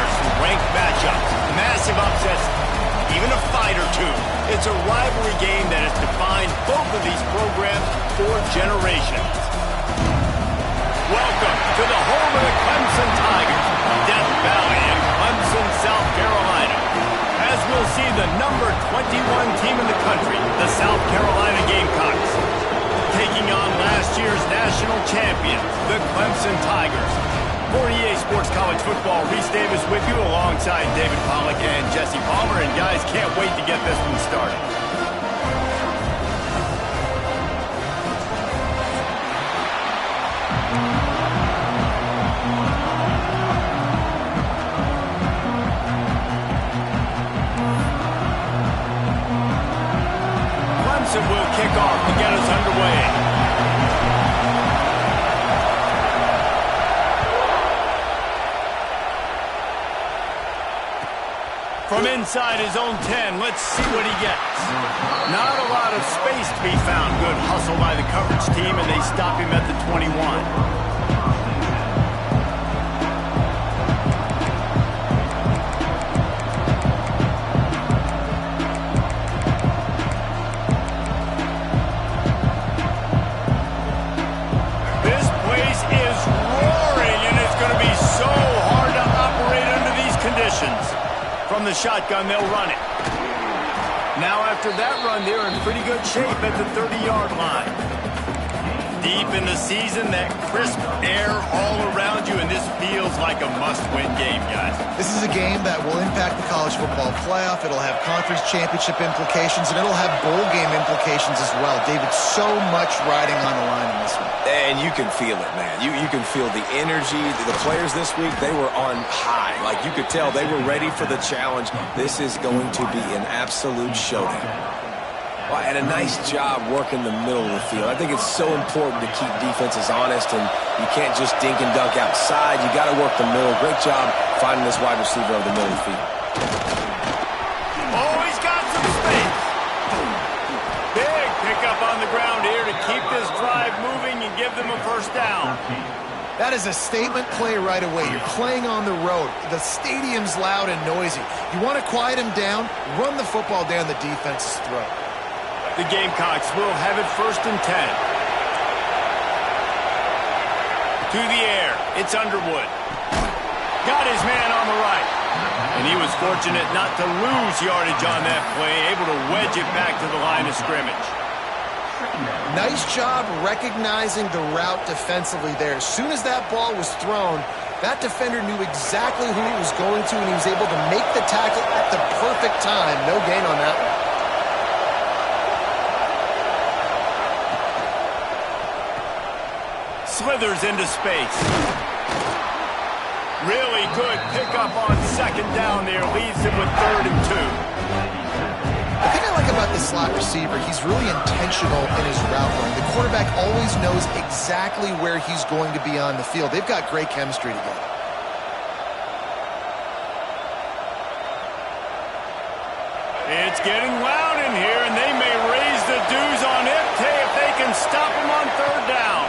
fierce, ranked matchups, massive upsets, even a fight or two. It's a rivalry game that has defined both of these programs for generations. Welcome to the home of the Clemson Tigers, Death Valley in Clemson, South Carolina. As we'll see the number 21 team in the country, the South Carolina Gamecocks, taking on last year's national champions, the Clemson Tigers. For EA Sports College Football, Reese Davis with you alongside David Pollack and Jesse Palmer. And guys, can't wait to get this one started. Clemson will kick off to get us underway. From inside his own 10, let's see what he gets. Not a lot of space to be found. Good hustle by the coverage team, and they stop him at the 21. This place is roaring, and it's going to be so hard to operate under these conditions. From the shotgun, they'll run it. Now after that run, they're in pretty good shape at the 30-yard line. Deep in the season, that crisp air all around you, and this feels like a must-win game, guys. This is a game that will impact the college football playoff. It'll have conference championship implications, and it'll have bowl game implications as well. David, so much riding on the line in this one. And you can feel it, man. You can feel the energy. The players this week, they were on high. Like, you could tell they were ready for the challenge. This is going to be an absolute showdown. Well, and a nice job working the middle of the field. I think it's so important to keep defenses honest, and you can't just dink and dunk outside. You got to work the middle. Great job finding this wide receiver over the middle of the field. Oh, he's got some space. Big pickup on the ground here to keep this drive moving and give them a first down. That is a statement play right away. You're playing on the road. The stadium's loud and noisy. You want to quiet him down, run the football down the defense's throat. The Gamecocks will have it 1st and 10. To the air, it's Underwood. Got his man on the right. And he was fortunate not to lose yardage on that play, able to wedge it back to the line of scrimmage. Nice job recognizing the route defensively there. As soon as that ball was thrown, that defender knew exactly who he was going to, and he was able to make the tackle at the perfect time. No gain on that one. Slithers into space. Really good pickup on 2nd down there. Leaves him with 3rd and 2. The thing I like about this slot receiver, he's really intentional in his route running. The quarterback always knows exactly where he's going to be on the field. They've got great chemistry together. It's getting loud in here, and they may raise the dues on it if they can stop him on 3rd down.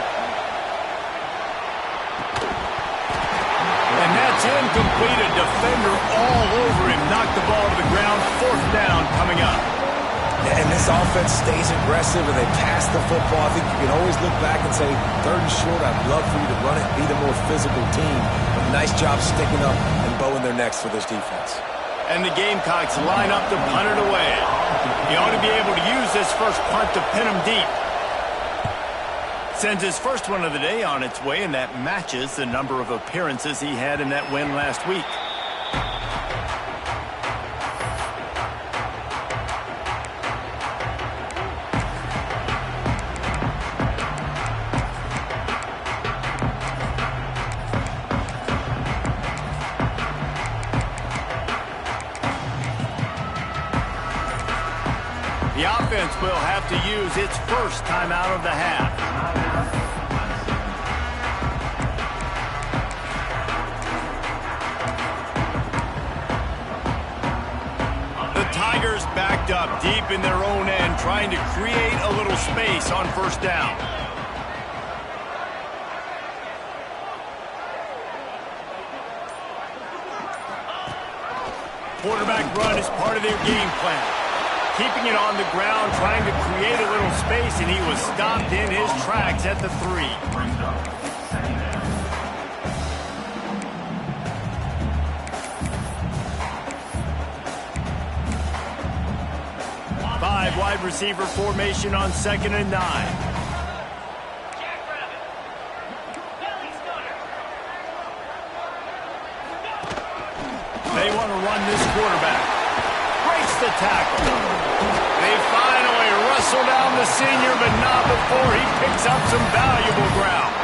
And that's incomplete. A defender all over him. Knocked the ball to the ground. 4th down coming up. And this offense stays aggressive, and they pass the football. I think you can always look back and say, 3rd and short, I'd love for you to run it, be the more physical team. But nice job sticking up and bowing their necks for this defense. And the Gamecocks line up to punt it away. He ought to be able to use this first punt to pin him deep. Sends his first one of the day on its way, and that matches the number of appearances he had in that win last week. The offense will have to use its first timeout of the half. The Tigers backed up deep in their own end, trying to create a little space on 1st down. quarterback run is part of their game plan. Keeping it on the ground, trying to create a little space, and he was stopped in his tracks at the 3. Five wide receiver formation on 2nd and 9. They want to run this quarterback. Breaks the tackle. They finally wrestle down the senior, but not before he picks up some valuable ground.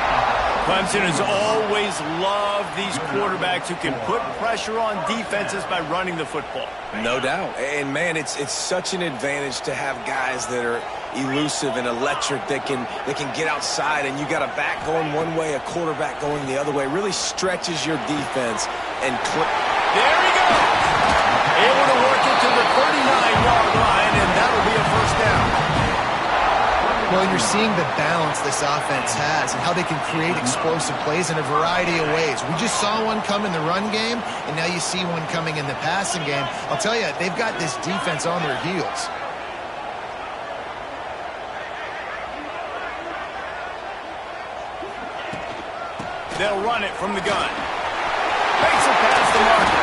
Clemson has always loved these quarterbacks who can put pressure on defenses by running the football. No doubt. And, man, it's such an advantage to have guys that are elusive and electric that can get outside, and you got a back going one way, a quarterback going the other way. It really stretches your defense. And there he goes. Able to work it to the 39-yard line, and that'll be a first down. Well, you're seeing the balance this offense has and how they can create explosive plays in a variety of ways. We just saw one come in the run game, and now you see one coming in the passing game. I'll tell you, they've got this defense on their heels. They'll run it from the gun. Makes it past the marker.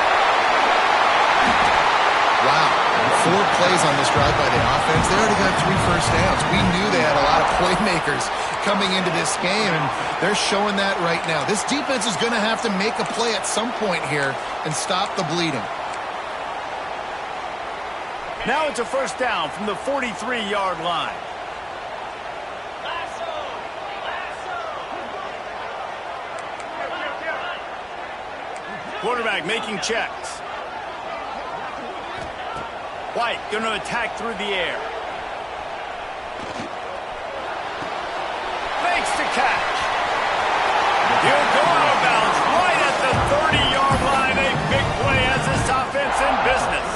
Wow. 4 plays on this drive by the offense. They already got 3 first downs. We knew they had a lot of playmakers coming into this game, and they're showing that right now. This defense is going to have to make a play at some point here and stop the bleeding. Now it's a first down from the 43-yard line. Quarterback making checks. White going to attack through the air. Makes the catch. He'll go out of bounds right at the 30-yard line. A big play as this offense in business.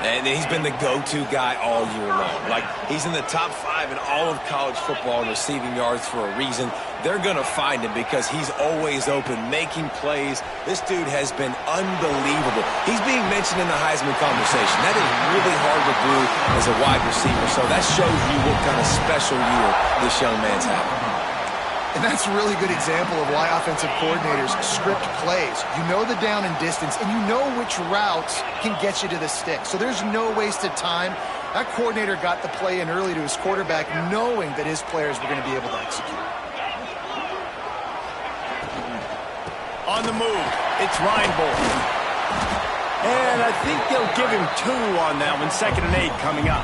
And he's been the go-to guy all year long. Like, he's in the top 5 in all of college football in receiving yards for a reason. They're going to find him because he's always open, making plays. This dude has been unbelievable. He's being mentioned in the Heisman conversation. That is really hard to do as a wide receiver. So that shows you what kind of special year this young man's having. And that's a really good example of why offensive coordinators script plays. You know the down and distance, and you know which routes can get you to the stick. So there's no wasted time. That coordinator got the play in early to his quarterback, knowing that his players were going to be able to execute. On the move, it's Reinbold. And I think they'll give him 2 on that one. 2nd and 8 coming up.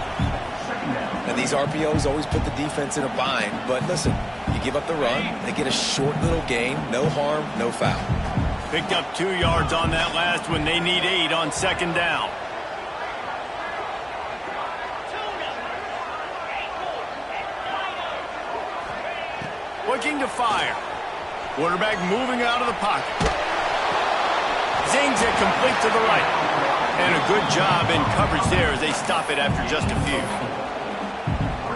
And these RPOs always put the defense in a bind. But listen, you give up the run, they get a short little gain, no harm, no foul. Picked up 2 yards on that last one. They need 8 on 2nd down. Looking to fire. Quarterback moving out of the pocket. Zings it complete to the right. And a good job in coverage there as they stop it after just a few.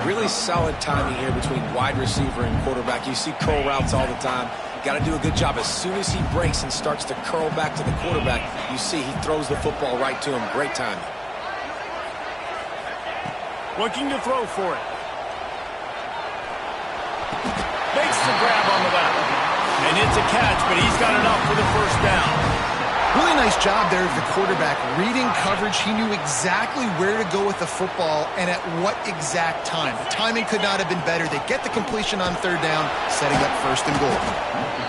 Really solid timing here between wide receiver and quarterback. You see curl routes all the time. Got to do a good job. As soon as he breaks and starts to curl back to the quarterback, you see he throws the football right to him. Great timing. Looking to throw for it. Makes the grab on the left. And it's a catch, but he's got enough for the first down. Really nice job there of the quarterback. Reading coverage, he knew exactly where to go with the football and at what exact time. The timing could not have been better. They get the completion on 3rd down, setting up 1st and goal.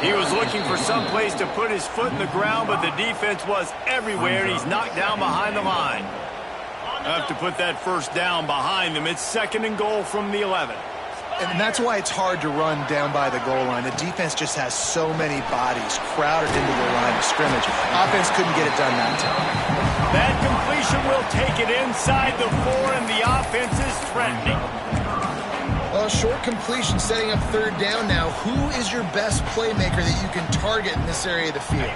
He was looking for some place to put his foot in the ground, but the defense was everywhere. He's knocked down behind the line. Have to put that first down behind them. It's 2nd and goal from the 11. And that's why it's hard to run down by the goal line. The defense just has so many bodies crowded into the line of scrimmage. Offense couldn't get it done that time. That completion will take it inside the 4, and the offense is threatening. Well, short completion setting up 3rd down now. Who is your best playmaker that you can target in this area of the field?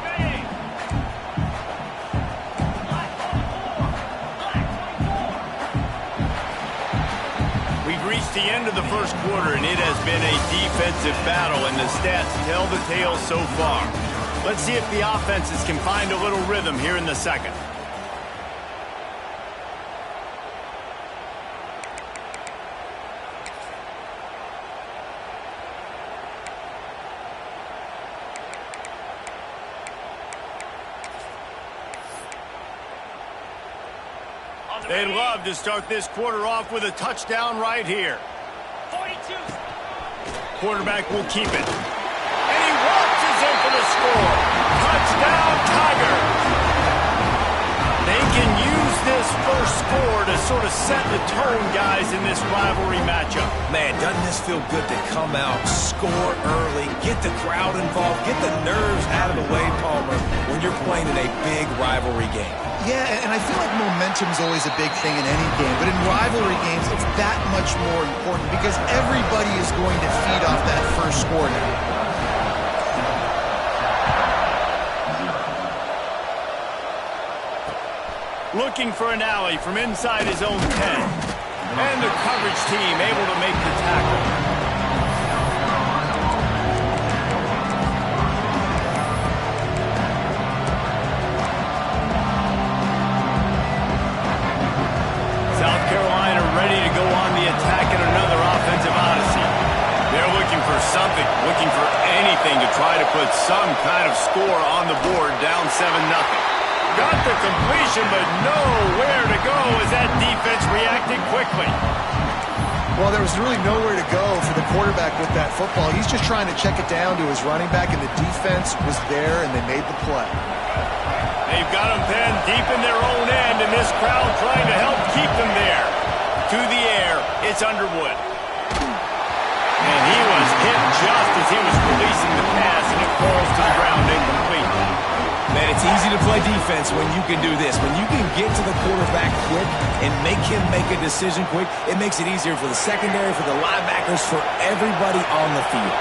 Reached the end of the first quarter, and it has been a defensive battle, and the stats tell the tale so far. Let's see if the offenses can find a little rhythm here in the second. They'd love to start this quarter off with a touchdown right here. 42. Quarterback will keep it. And he launches in for the score. Touchdown, Tigers! They can use this first score to sort of set the tone, guys, in this rivalry matchup. Man, doesn't this feel good to come out, score early, get the crowd involved, get the nerves out of the way, Palmer, when you're playing in a big rivalry game? Yeah, and I feel like momentum's always a big thing in any game, but in rivalry games, it's that much more important because everybody is going to feed off that first score now. Looking for an alley from inside his own 10. And the coverage team able to make the tackle. South Carolina ready to go on the attack in another offensive odyssey. They're looking for something, looking for anything to try to put some kind of score on the board, down 7-0. Got the completion, but nowhere to go as that defense reacted quickly. Well, there was really nowhere to go for the quarterback with that football. He's just trying to check it down to his running back, and the defense was there, and they made the play. They've got him pinned deep in their own end, and this crowd trying to help keep them there. To the air, it's Underwood. And he was hit just as he was releasing the pass, and it falls to the ground incomplete. Man, it's easy to play defense when you can do this. When you can get to the quarterback quick and make him make a decision quick, it makes it easier for the secondary, for the linebackers, for everybody on the field.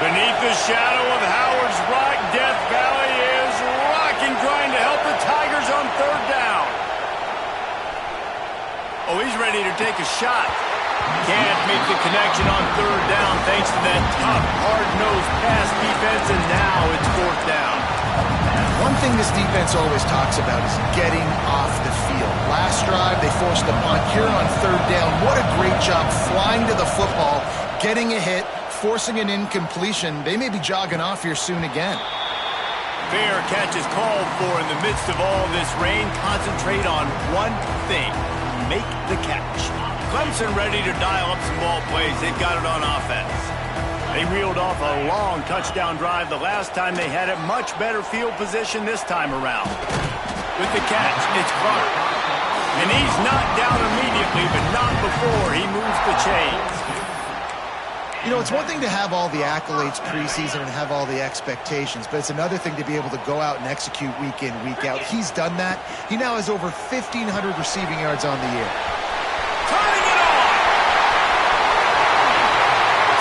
Beneath the shadow of Howard's Rock, Death Valley is rocking, trying to help the Tigers on third down. Oh, he's ready to take a shot. Can't make the connection on third down thanks to that tough, hard-nosed pass defense, and now it's fourth down. One thing this defense always talks about is getting off the field. Last drive, they forced a punt. Here on third down, what a great job flying to the football, getting a hit, forcing an incompletion. They may be jogging off here soon again. Fair catch is called for in the midst of all this rain. Concentrate on one thing. Make the catch. Clemson ready to dial up some ball plays. They've got it on offense. They reeled off a long touchdown drive the last time they had it. Much better field position this time around. With the catch, it's Clark. And he's knocked down immediately, but not before he moves the chains. You know, it's one thing to have all the accolades preseason and have all the expectations, but it's another thing to be able to go out and execute week in, week out. He's done that. He now has over 1,500 receiving yards on the year. Turning it on!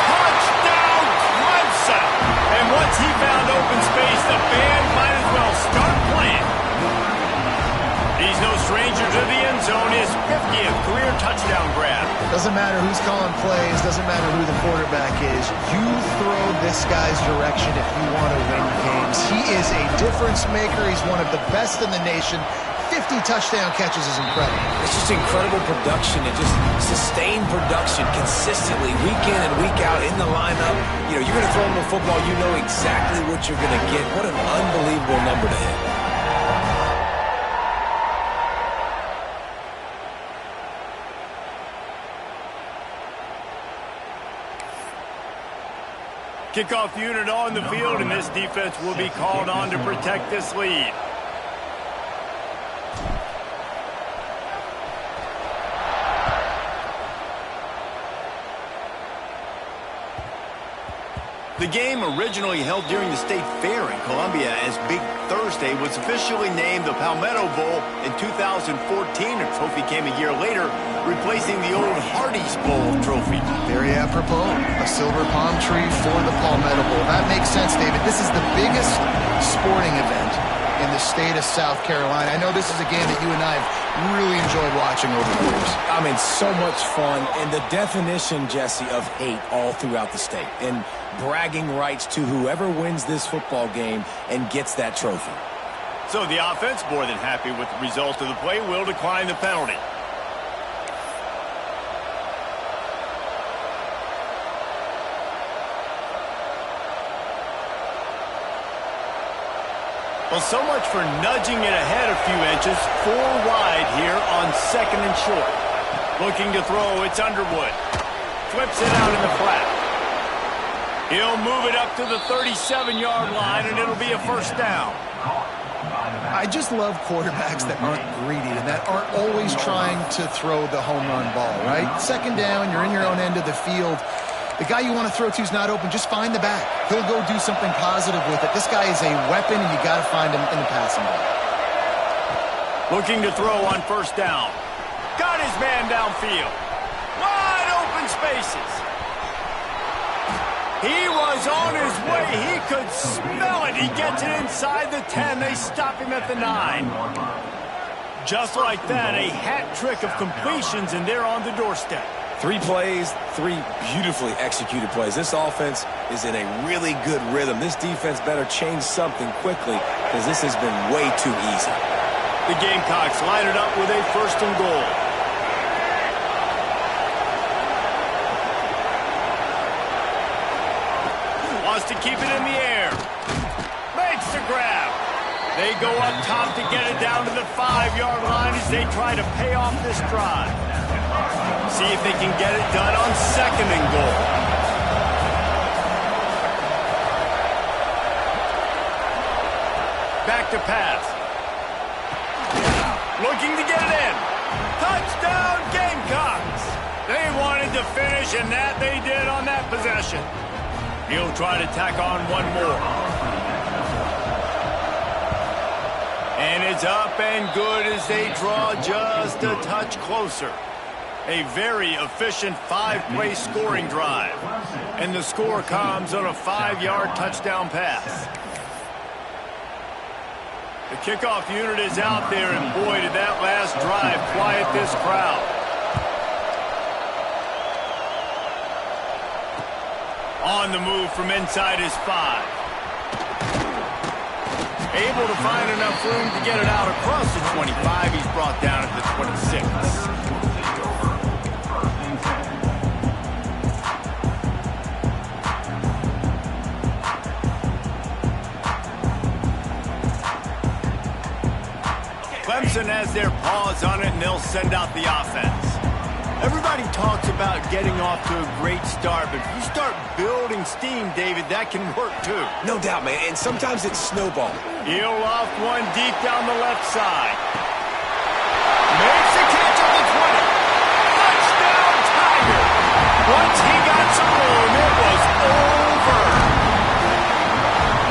Touchdown, Clemson! And once he found open space, the band might as well start playing. He's no stranger to the end zone. His 50th career touchdown grab. Doesn't matter who's calling plays, doesn't matter who the quarterback is. You throw this guy's direction if you want to win games. He is a difference maker. He's one of the best in the nation. 50 touchdown catches is incredible. It's just incredible production and just sustained production consistently week in and week out in the lineup. You know, you're going to throw him the football, you know exactly what you're going to get. What an unbelievable number to hit. Kickoff unit on the field, and this defense will be called on to protect this lead. The game, originally held during the State Fair in Columbia as Big Thursday, was officially named the Palmetto Bowl in 2014. A trophy came a year later, replacing the old Hardee's Bowl trophy. Very apropos, a silver palm tree for the Palmetto Bowl. That makes sense, David. This is the biggest sporting event in the state of South Carolina. I know this is a game that you and I have really enjoyed watching over the years. I mean, so much fun, and the definition, Jesse, of hate all throughout the state, and bragging rights to whoever wins this football game and gets that trophy. So the offense, more than happy with the result of the play, will decline the penalty. Well, so much for nudging it ahead a few inches. 4 wide here on 2nd and short. Looking to throw, it's Underwood. Flips it out in the flat. He'll move it up to the 37-yard line, and it'll be a first down. I just love quarterbacks that aren't greedy and that aren't always trying to throw the home run ball, right? 2nd down, you're in your own end of the field. The guy you want to throw to is not open. Just find the back. He'll go do something positive with it. This guy is a weapon, and you got to find him in the passing game. Looking to throw on 1st down. Got his man downfield. Wide open spaces. He was on his way. He could smell it. He gets it inside the 10. They stop him at the 9. Just like that, a hat trick of completions, and they're on the doorstep. 3 plays, 3 beautifully executed plays. This offense is in a really good rhythm. This defense better change something quickly because this has been way too easy. The Gamecocks line it up with a 1st and goal. Wants to keep it in the air. Makes the grab. They go up top to get it down to the 5-yard line as they try to pay off this drive. See if they can get it done on 2nd and goal. Back to pass. Looking to get it in. Touchdown Gamecocks. They wanted to finish, and that they did on that possession. He'll try to tack on one more. And it's up and good as they draw just a touch closer. A very efficient 5-play scoring drive. And the score comes on a 5-yard touchdown pass. The kickoff unit is out there, and boy, did that last drive quiet this crowd. On the move from inside his 5. Able to find enough room to get it out across the 25. He's brought down at the 26. Clemson has their paws on it, and they'll send out the offense. Everybody talks about getting off to a great start, but if you start building steam, David, that can work too. No doubt, man, and sometimes it's snowball. He'll loft one deep down the left side. Makes the catch at the 20. Touchdown, Tiger! Once he got some room, it was over.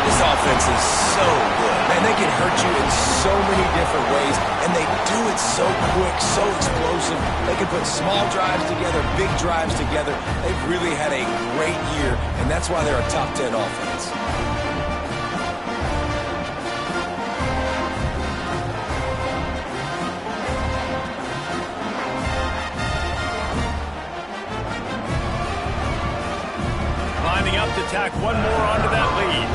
This offense is so good. Man, they can hurt you in so many different ways, and they do it so quick, so explosive. They can put small drives together, big drives together. They've really had a great year, and that's why they're a top 10 offense. Lining up to tack one more onto that lead.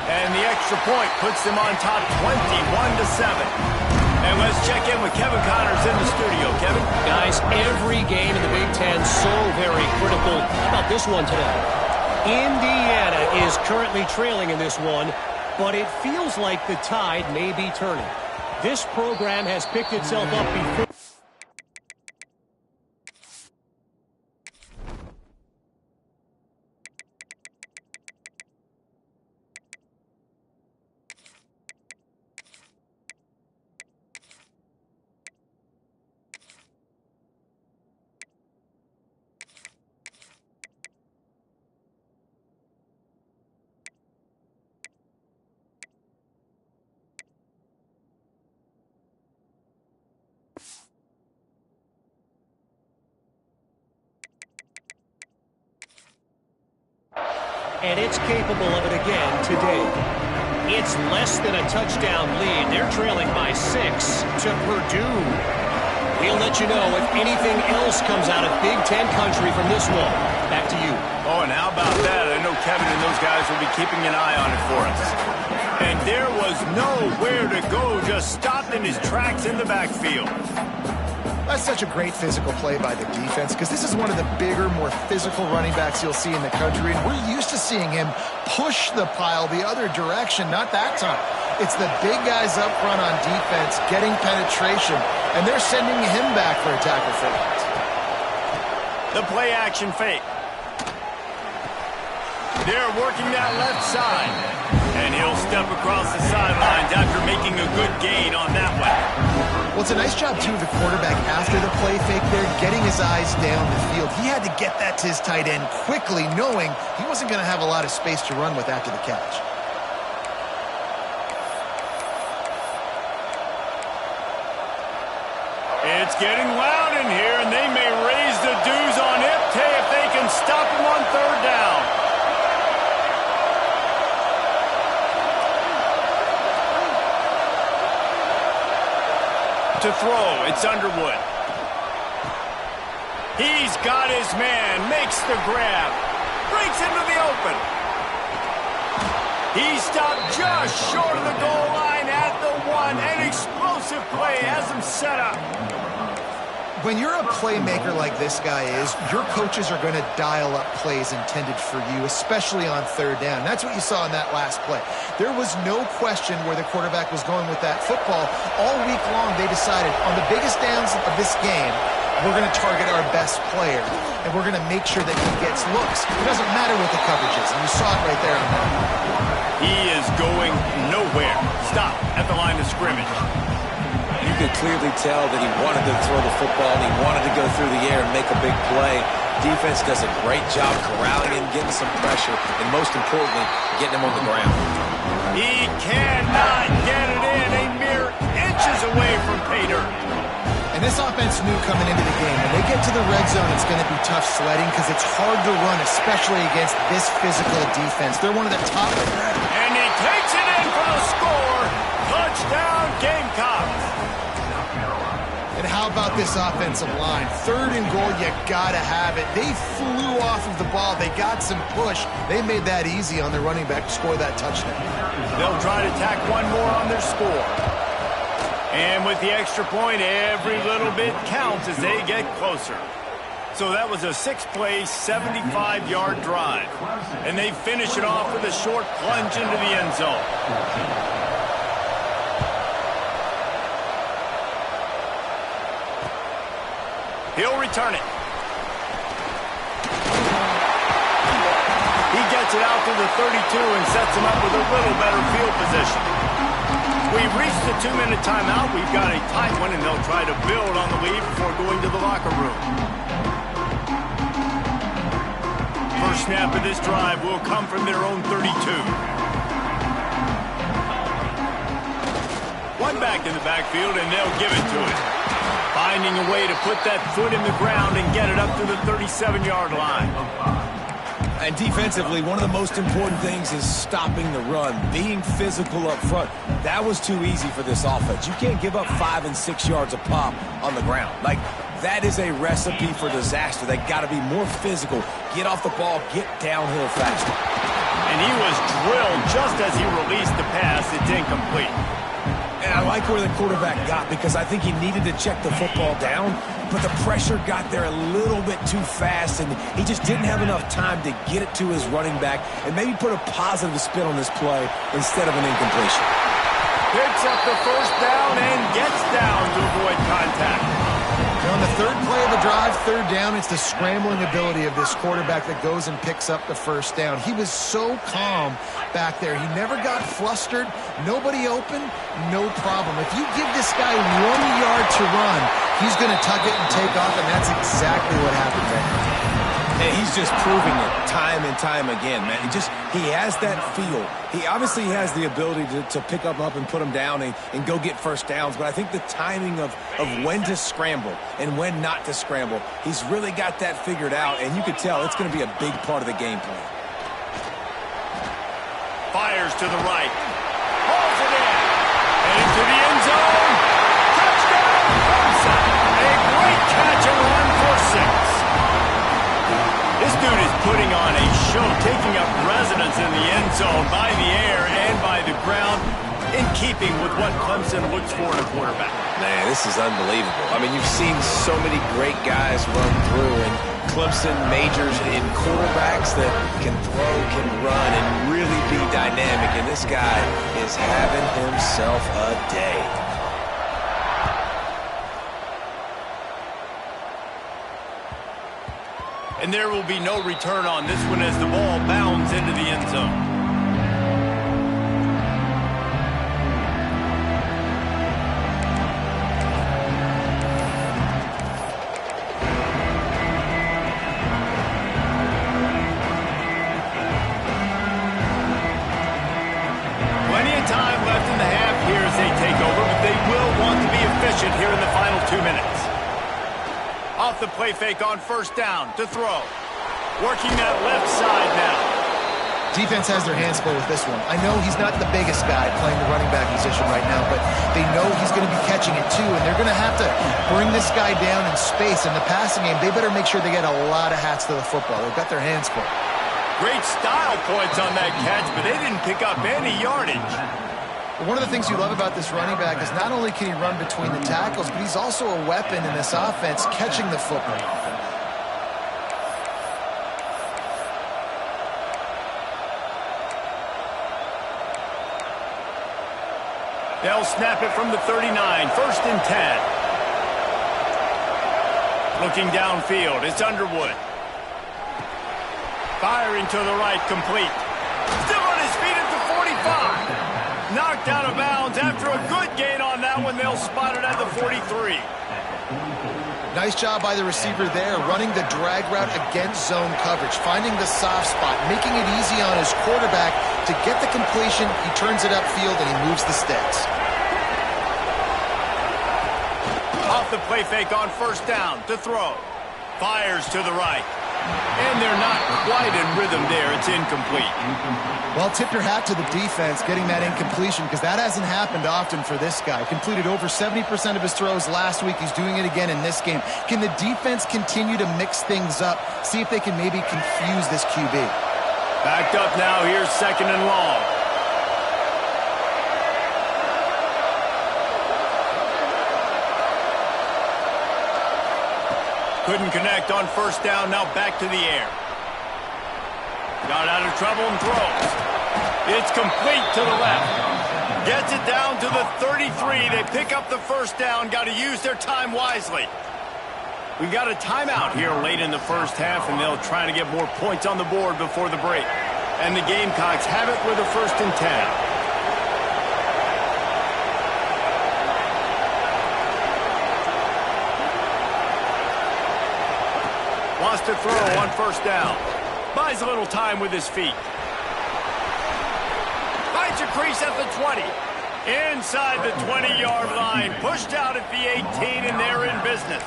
And the extra point puts them on top 21-7. And let's check in with Kevin Connors in the studio. Kevin? Guys, every game in the Big Ten so very critical. How about this one today? Indiana is currently trailing in this one, but it feels like the tide may be turning. This program has picked itself up before. And it's capable of it again today. It's less than a touchdown lead. They're trailing by 6 to Purdue. We'll let you know if anything else comes out of Big Ten country from this one. Back to you. Oh, and how about that? I know Kevin and those guys will be keeping an eye on it for us. And there was nowhere to go, just stopped in his tracks in the backfield. That's such a great physical play by the defense because this is one of the bigger, more physical running backs you'll see in the country, and we're used to seeing him push the pile the other direction. Not that time. It's the big guys up front on defense getting penetration, and they're sending him back for a tackle fake. The play action fake. They're working that left side. And he'll step across the sidelines after making a good gain on that one. Well, it's a nice job, too, of the quarterback after the play fake there, getting his eyes down the field. He had to get that to his tight end quickly, knowing he wasn't going to have a lot of space to run with after the catch. It's getting loud in here, and they may raise the dues on Ipte if they can stop him on third down. To throw, it's Underwood. He's got his man, makes the grab, breaks into the open. He stopped just short of the goal line at the one. An explosive play has him set up. When you're a playmaker like this guy is, your coaches are going to dial up plays intended for you, especially on third down. That's what you saw in that last play. There was no question where the quarterback was going with that football. All week long, they decided on the biggest downs of this game, we're going to target our best player, and we're going to make sure that he gets looks. It doesn't matter what the coverage is, and you saw it right there on that. He is going nowhere. Stop at the line of scrimmage. You could clearly tell that he wanted to throw the football and he wanted to go through the air and make a big play. Defense does a great job corralling him, getting some pressure, and most importantly, getting him on the ground. He cannot get it in, a mere inches away from pay dirt. And this offense knew coming into the game, when they get to the red zone, it's going to be tough sledding because it's hard to run, especially against this physical defense. They're one of the top. And he takes it in for the score. Touchdown, Gamecocks. And how about this offensive line? Third and goal, you gotta have it. They flew off of the ball. They got some push. They made that easy on their running back to score that touchdown. They'll try to tack one more on their score. And with the extra point, every little bit counts as they get closer. So that was a 6-play, 75-yard drive. And they finish it off with a short plunge into the end zone. He'll return it. He gets it out to the 32 and sets him up with a little better field position. We've reached the 2-minute timeout. We've got a tight one, and they'll try to build on the lead before going to the locker room. First snap of this drive will come from their own 32. One back in the backfield, and they'll give it to him. Finding a way to put that foot in the ground and get it up to the 37-yard line. And defensively, one of the most important things is stopping the run, being physical up front. That was too easy for this offense. You can't give up 5 and 6 yards a pop on the ground. Like, that is a recipe for disaster. They got to be more physical, get off the ball, get downhill faster. And he was drilled just as he released the pass. It's incomplete. And I like where the quarterback got because I think he needed to check the football down, but the pressure got there a little bit too fast, and he just didn't have enough time to get it to his running back and maybe put a positive spin on this play instead of an incompletion. Picks up the first down and gets down to avoid contact. On the third play of the drive, third down, it's the scrambling ability of this quarterback that goes and picks up the first down. He was so calm back there. He never got flustered. Nobody open, no problem. If you give this guy 1 yard to run, he's going to tuck it and take off, and that's exactly what happened there. And he's just proving it time and time again, man. He has that feel. He obviously has the ability to pick him up and put him down and go get first downs, but I think the timing of when to scramble and when not to scramble, he's really got that figured out, and you could tell it's going to be a big part of the game plan. Fires to the right. Hauls it in. And into the end zone. Touchdown, Clemson. A great catch and run for 6. This dude is putting on a show, taking up residence in the end zone by the air and by the ground. in keeping with what Clemson looks for in a quarterback. Man, this is unbelievable. I mean, you've seen so many great guys run through, and Clemson majors in quarterbacks that can throw, can run, and really be dynamic. And this guy is having himself a day. And there will be no return on this one as the ball bounds into the end zone. Plenty of time left in the half here as they take over, but they will want to be efficient here in the final 2 minutes. Off the play fake on first down to throw. Working that left side now. Defense has their hands full with this one. I know he's not the biggest guy playing the running back position right now, but they know he's going to be catching it too, and they're going to have to bring this guy down in space. In the passing game, they better make sure they get a lot of hats to the football. They've got their hands full. Great style points on that catch, but they didn't pick up any yardage. One of the things you love about this running back is not only can he run between the tackles, but he's also a weapon in this offense catching the football. They'll snap it from the 39, 1st and 10. Looking downfield, it's Underwood. Firing to the right, complete. Still on his feet at the 45. Knocked out of bounds after a good gain on that one. They'll spot it at the 43. Nice job by the receiver there, running the drag route against zone coverage, finding the soft spot, making it easy on his quarterback to get the completion. He turns it upfield and he moves the sticks. Off the play fake on first down to throw. Fires to the right. And they're not quite in rhythm there. It's incomplete. Well, tip your hat to the defense getting that incompletion, because that hasn't happened often for this guy. Completed over 70% of his throws last week. He's doing it again in this game. Can the defense continue to mix things up? See if they can maybe confuse this QB. Backed up now. Here's 2nd and long. Couldn't connect on first down. Now back to the air. Got out of trouble and throws. It's complete to the left. Gets it down to the 33. They pick up the first down. Got to use their time wisely. We've got a timeout here late in the first half, and they'll try to get more points on the board before the break. And the Gamecocks have it with a 1st and 10. Wants to throw on first down. Buys a little time with his feet. Finds a crease at the 20. Inside the 20-yard line. Pushed out at the 18, and they're in business.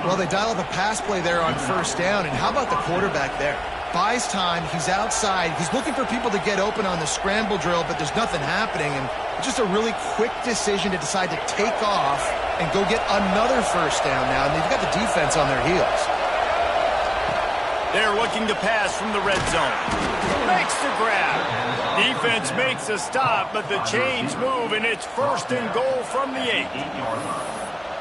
Well, they dial the pass play there on first down, and how about the quarterback there? Buys time. He's outside. He's looking for people to get open on the scramble drill, but there's nothing happening, and it's just a really quick decision to decide to take off and go get another first down now, and they've got the defense on their heels. They're looking to pass from the red zone. Makes the grab. Defense makes a stop, but the chains move, and it's 1st and goal from the 8.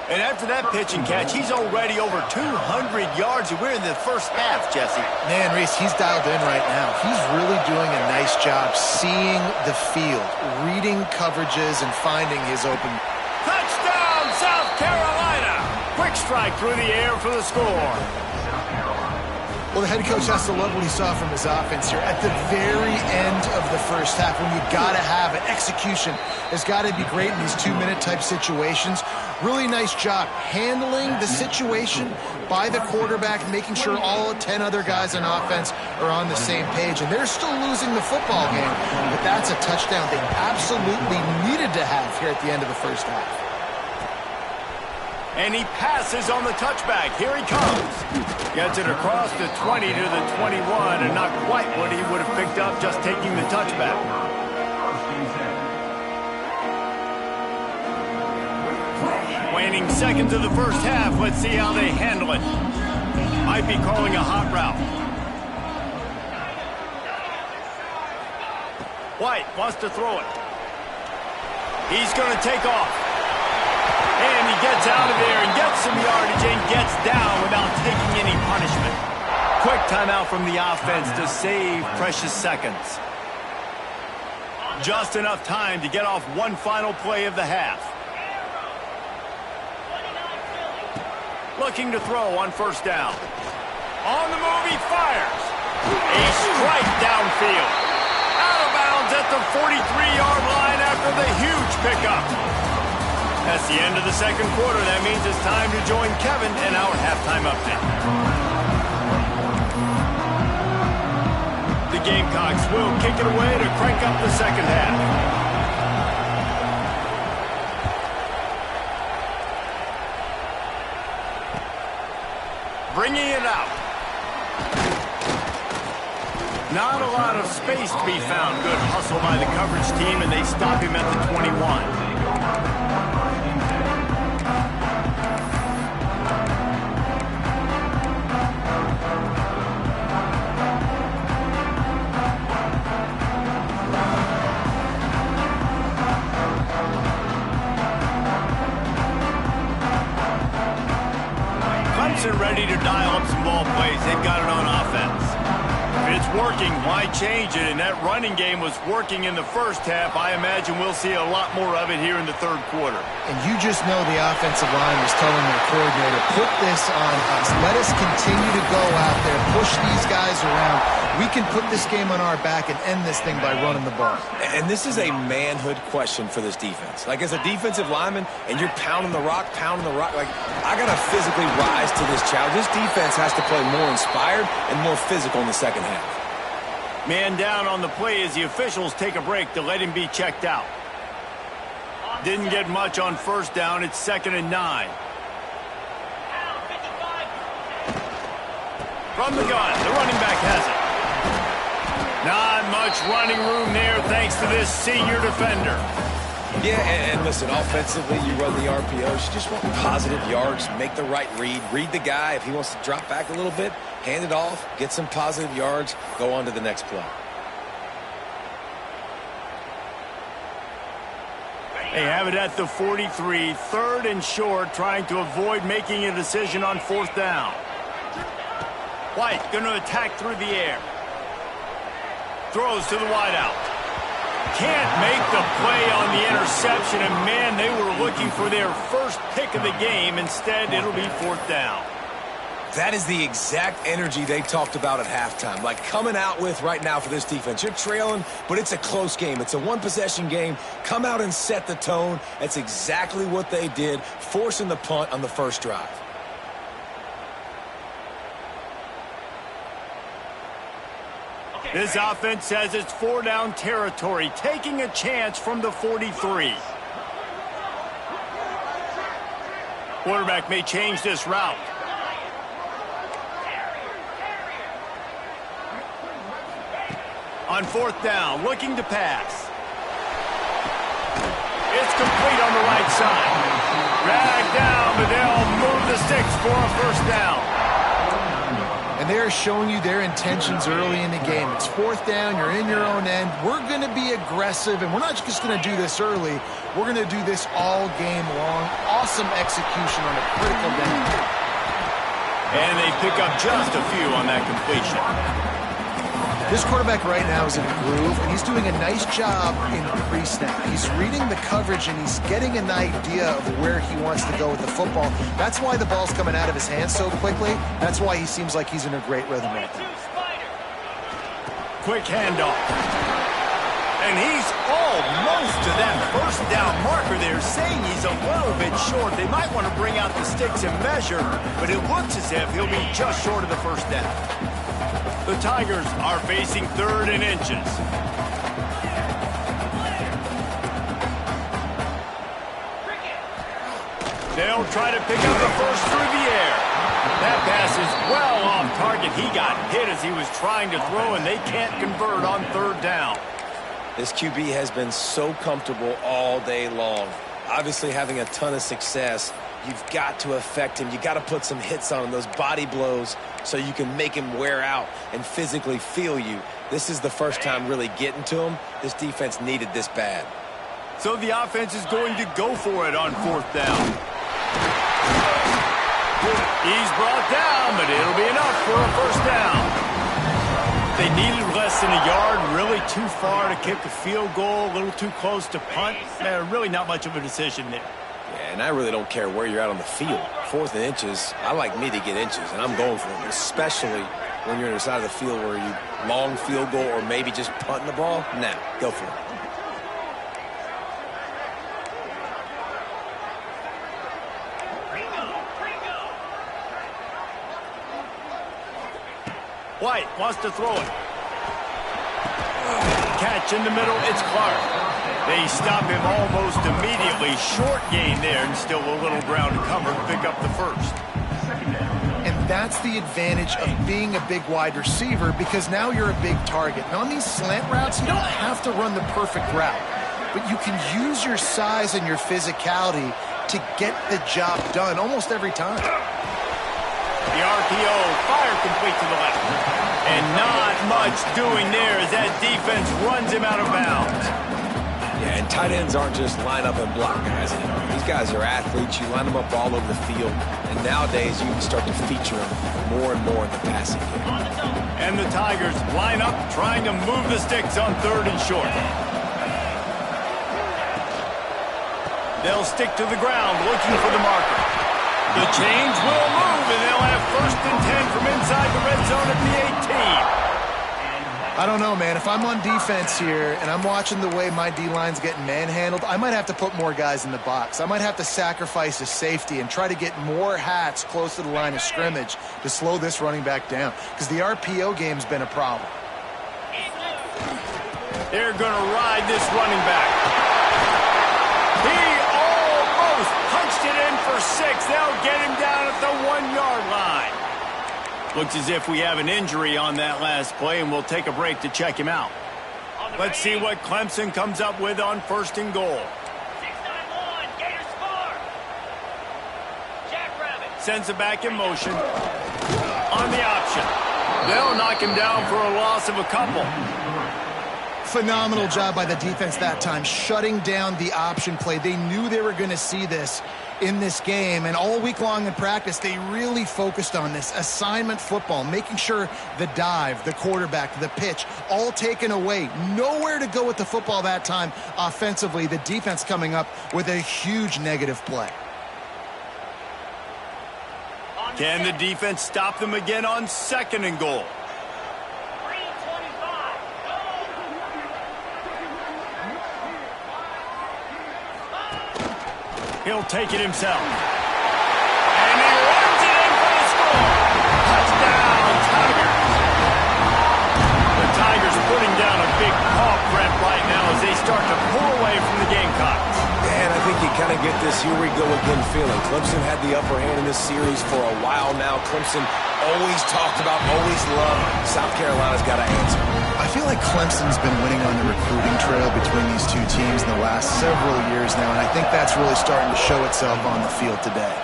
And after that pitch and catch, he's already over 200 yards, and we're in the first half, Jesse. Man, Reese, he's dialed in right now. He's really doing a nice job seeing the field, reading coverages, and finding his open. Touchdown, South Carolina! Quick strike through the air for the score. Well, the head coach has to love what he saw from his offense here at the very end of the first half, when you got to have it. Execution has got to be great in these 2-minute type situations. Really nice job handling the situation by the quarterback, making sure all 10 other guys on offense are on the same page. And they're still losing the football game, but that's a touchdown they absolutely needed to have here at the end of the first half. And he passes on the touchback. Here he comes. Gets it across the 20 to the 21, and not quite what he would have picked up just taking the touchback. Waning seconds of the first half. Let's see how they handle it. Might be calling a hot route. White wants to throw it. He's going to take off. And he gets out of there and gets some yardage and gets down without taking any punishment. Quick timeout from the offense to save precious seconds. Just enough time to get off one final play of the half. Looking to throw on first down. On the move, he fires. A strike downfield. Out of bounds at the 43-yard line after the huge pickup. That's the end of the second quarter. That means it's time to join Kevin in our halftime update. The Gamecocks will kick it away to crank up the second half. Bringing it out. Not a lot of space to be found. Good hustle by the coverage team, and they stop him at the 21. Clemson ready to dial up some ball plays. They've got it on offense. If it's working, why change it? And that running game was working in the first half. I imagine we'll see a lot more of it here in the third quarter. And you just know the offensive line was telling their coordinator, put this on us. Let us continue to go out there, push these guys around. We can put this game on our back and end this thing by running the ball. And this is a manhood question for this defense. Like, as a defensive lineman, and you're pounding the rock, like, I got to physically rise to this challenge. This defense has to play more inspired and more physical in the second half. Man down on the play as the officials take a break to let him be checked out. Didn't get much on first down. It's 2nd and 9. From the gun, the running back has it. Not much running room there thanks to this senior defender. Yeah, and listen, offensively, you run the RPOs. You just want positive yards, make the right read the guy. If he wants to drop back a little bit, hand it off, get some positive yards, go on to the next play. They have it at the 43, 3rd and short, trying to avoid making a decision on 4th down. White going to attack through the air. Throws to the wideout. Can't make the play on the interception, and man, they were looking for their first pick of the game. Instead, it'll be 4th down. That is the exact energy they talked about at halftime. Like, coming out with right now for this defense. You're trailing, but it's a close game. It's a one-possession game. Come out and set the tone. That's exactly what they did, forcing the punt on the first drive. This offense says it's 4-down territory, taking a chance from the 43. Quarterback may change this route. On 4th down, looking to pass. It's complete on the right side. Dragged down, but they'll move the sticks for a first down. And they're showing you their intentions early in the game. It's 4th down, you're in your own end. We're going to be aggressive, and we're not just going to do this early. We're going to do this all game long. Awesome execution on a critical down. And they pick up just a few on that completion. This quarterback right now is in a groove, and he's doing a nice job in pre-snap. He's reading the coverage, and he's getting an idea of where he wants to go with the football. That's why the ball's coming out of his hands so quickly. That's why he seems like he's in a great rhythm right now. Quick handoff. And he's almost to that first down marker there, saying he's a little bit short. They might want to bring out the sticks and measure, but it looks as if he'll be just short of the first down. The Tigers are facing 3rd and inches. They'll try to pick up the first through the air. That pass is well off target. He got hit as he was trying to throw, and they can't convert on 3rd down. This QB has been so comfortable all day long. Obviously having a ton of success. You've got to affect him. You got to put some hits on him, those body blows, so you can make him wear out and physically feel you. This is the first time really getting to him. This defense needed this bad. So the offense is going to go for it on 4th down. He's brought down, but it'll be enough for a 1st down. They needed less than a yard, really too far to kick a field goal, a little too close to punt. Really not much of a decision there. Yeah, and I really don't care where you're at on the field. 4th and inches, I like me to get inches, and I'm going for them, especially when you're on the side of the field where you long field goal or maybe just punting the ball. Nah, go for it. White wants to throw it. Catch in the middle, it's Clark. They stop him almost immediately. Short gain there, and still a little ground to cover to pick up the 1st. And that's the advantage of being a big wide receiver, because now you're a big target. And on these slant routes, you don't have to run the perfect route, but you can use your size and your physicality to get the job done almost every time. The RPO, fire complete to the left. And not much doing there as that defense runs him out of bounds. Yeah, and tight ends aren't just line up and block guys anymore. These guys are athletes. You line them up all over the field. And nowadays, you can start to feature them more and more in the passing game. And the Tigers line up, trying to move the sticks on 3rd and short. They'll stick to the ground, looking for the marker. The change will move, and they'll have 1st and 10 from inside the red zone at the 18. I don't know, man. If I'm on defense here and I'm watching the way my D-line's getting manhandled, I might have to put more guys in the box. I might have to sacrifice a safety and try to get more hats close to the line of scrimmage to slow this running back down, because the RPO game's been a problem. They're going to ride this running back. He almost punched it in for 6. They'll get him down at the 1-yard line. Looks as if we have an injury on that last play, and we'll take a break to check him out. Let's see what Clemson comes up with on 1st and goal. 691, Gators score. Jackrabbit sends it back in motion. On the option. They'll knock him down for a loss of a couple. Phenomenal job by the defense that time, shutting down the option play. They knew they were going to see this in this game, and all week long in practice, they really focused on this assignment football, making sure the dive, the quarterback, the pitch, all taken away. Nowhere to go with the football that time offensively. The defense coming up with a huge negative play. Can the defense stop them again on 2nd and goal? 325. He'll take it himself. And he runs it in for the score. Touchdown, Tigers. The Tigers putting down a big paw print right now as they start to pull away from the Gamecocks. And I think you kind of get this here we go again feeling. Clemson had the upper hand in this series for a while now. Clemson always talked about, always loved. South Carolina's got to answer. I feel like Clemson's been winning on the recruiting trail between these two teams in the last several years now, and I think that's really starting to show itself on the field today.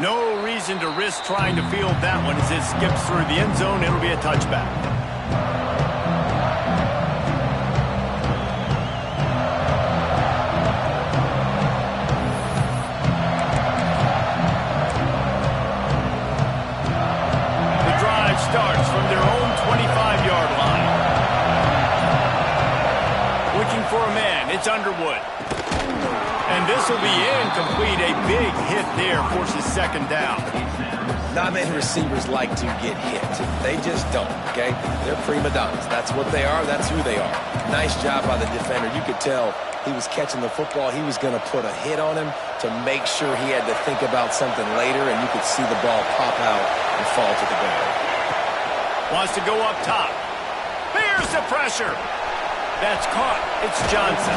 No reason to risk trying to field that one as it skips through the end zone. It'll be a touchback. Starts from their own 25-yard line. Looking for a man. It's Underwood. And this will be incomplete. A big hit there forces 2nd down. Not many receivers like to get hit. They just don't, okay? They're prima donnas. That's what they are. That's who they are. Nice job by the defender. You could tell he was catching the football. He was going to put a hit on him to make sure he had to think about something later, and you could see the ball pop out and fall to the ground. Wants to go up top. Here's the pressure. That's caught. It's Johnson.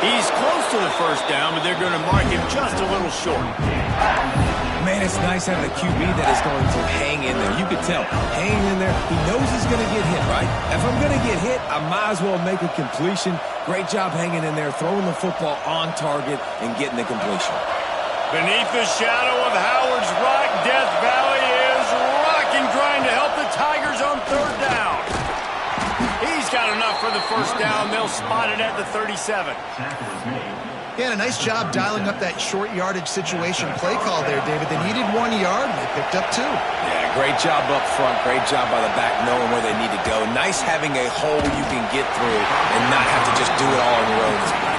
He's close to the 1st down, but they're going to mark him just a little short. Man, it's nice having a QB that is going to hang in there. You could tell, hanging in there, he knows he's going to get hit, right? If I'm going to get hit, I might as well make a completion. Great job hanging in there, throwing the football on target and getting the completion. Beneath the shadow of Howard's Rock, Death Valley is rocking, trying to help the Tigers on 3rd down. He's got it enough for the first down. They'll spot it at the 37. Yeah, and a nice job dialing up that short yardage situation play call there, David. They needed 1 yard, and they picked up 2. Yeah, great job up front. Great job by the back knowing where they need to go. Nice having a hole you can get through and not have to just do it all on your own.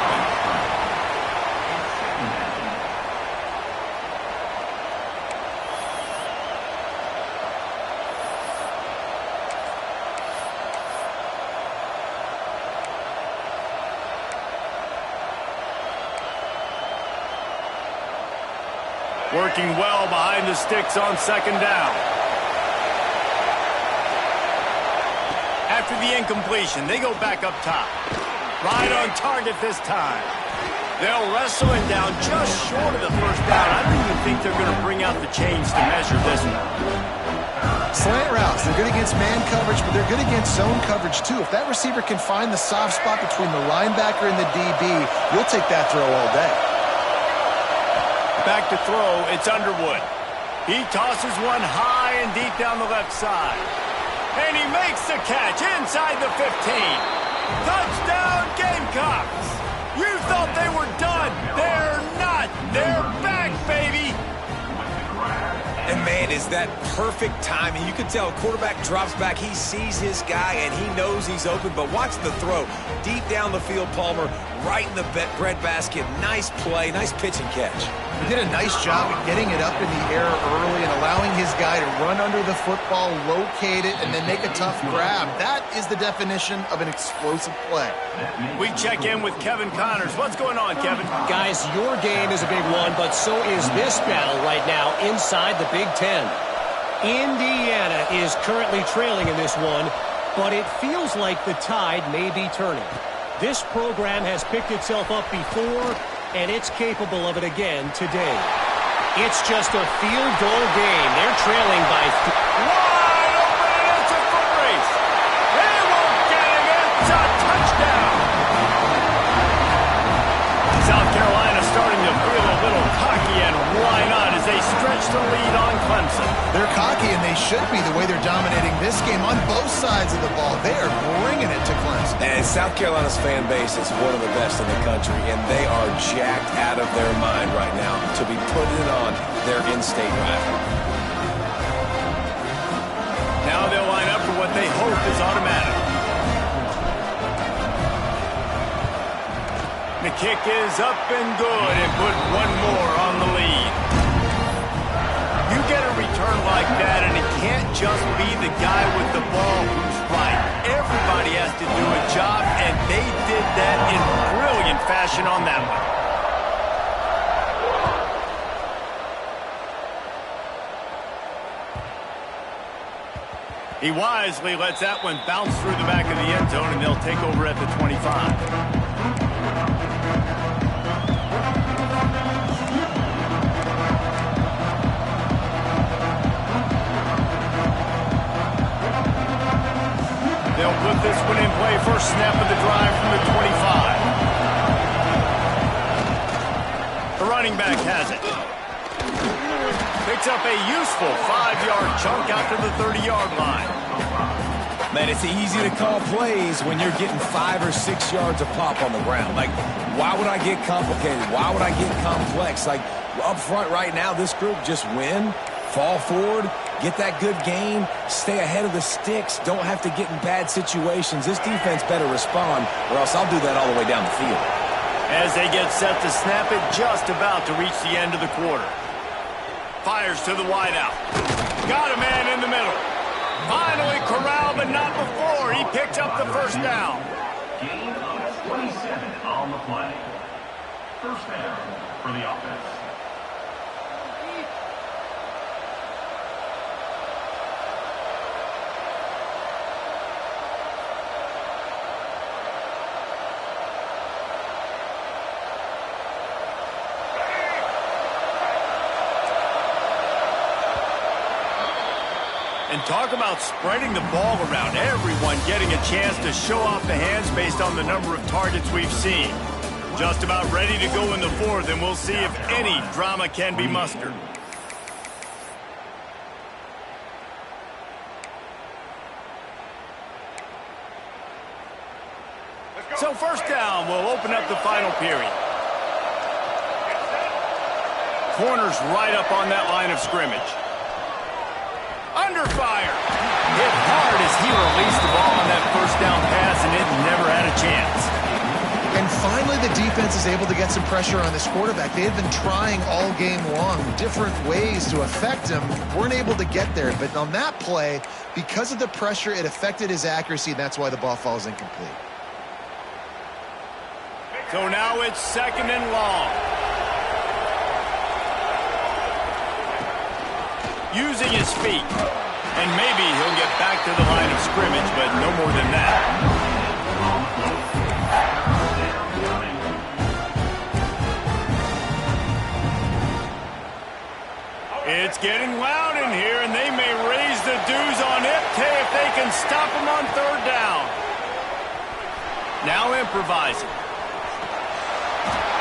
Working well behind the sticks on second down. After the incompletion, they go back up top. Right on target this time. They'll wrestle it down just short of the first down. I don't even think they're going to bring out the chains to measure this one. Slant routes, they're good against man coverage, but they're good against zone coverage too. If that receiver can find the soft spot between the linebacker and the DB, you'll take that throw all day. Back to throw, it's Underwood. He tosses one high and deep down the left side. And he makes the catch inside the 15. Touchdown, Gamecocks! You thought they were done. They're not. They're back, baby. And, man, is that perfect timing. You can tell quarterback drops back. He sees his guy, and he knows he's open. But watch the throw. Deep down the field, Palmer, right in the breadbasket. Nice play, nice pitch and catch. He did a nice job of getting it up in the air early and allowing his guy to run under the football, locate it, and then make a tough grab. That is the definition of an explosive play. We check in with Kevin Connors. What's going on, Kevin? Guys, your game is a big one, but so is this battle right now inside the Big Ten. Indiana is currently trailing in this one, but it feels like the tide may be turning. This program has picked itself up before, and it's capable of it again today. It's just a field goal game. They're trailing by wide open, and it's a foot race. They won't get it. It's a touchdown. South Carolina starting to feel a little cocky, and why not, as they stretch the lead on Clemson. They're cocky, and they should be the way they're dominating this game on both sides of the ball. They are bringing it to Clemson. And South Carolina's fan base is one of the best in the country, and they are jacked out of their mind right now to be putting it on their in-state rival. Now they'll line up for what they hope is automatic. The kick is up and good, and put one more on the lead. You get a return like that, and it can't just be the guy with the ball who's right. Everybody has to do a job, and they did that in brilliant fashion on that one. He wisely lets that one bounce through the back of the end zone, and they'll take over at the 25. They'll put this one in play. First snap of the drive from the 25. The running back has it. Picks up a useful 5-yard chunk out to the 30-yard line. Man, it's easy to call plays when you're getting 5 or 6 yards of pop on the ground. Like, why would I get complicated? Why would I get complex? Like, up front right now, this group just win, fall forward, get that good game, stay ahead of the sticks, don't have to get in bad situations. This defense better respond, or else I'll do that all the way down the field. As they get set to snap it, just about to reach the end of the quarter. Fires to the wideout. Got a man in the middle. Finally corralled, but not before. He picked up the first down. Gain of 27 on the play. First down for the offense. And talk about spreading the ball around. Everyone getting a chance to show off the hands based on the number of targets we've seen. Just about ready to go in the fourth, and we'll see if any drama can be mustered. So first down will open up the final period. Corner's right up on that line of scrimmage. Under fire. Hit hard as he released the ball on that first down pass, and it never had a chance. And finally, the defense is able to get some pressure on this quarterback. They had been trying all game long different ways to affect him. Weren't able to get there. But on that play, because of the pressure, it affected his accuracy, and that's why the ball falls incomplete. So now it's second and long. Using his feet. And maybe he'll get back to the line of scrimmage, but no more than that. It's getting loud in here, and they may raise the dues on Ipte if they can stop him on third down. Now improvising.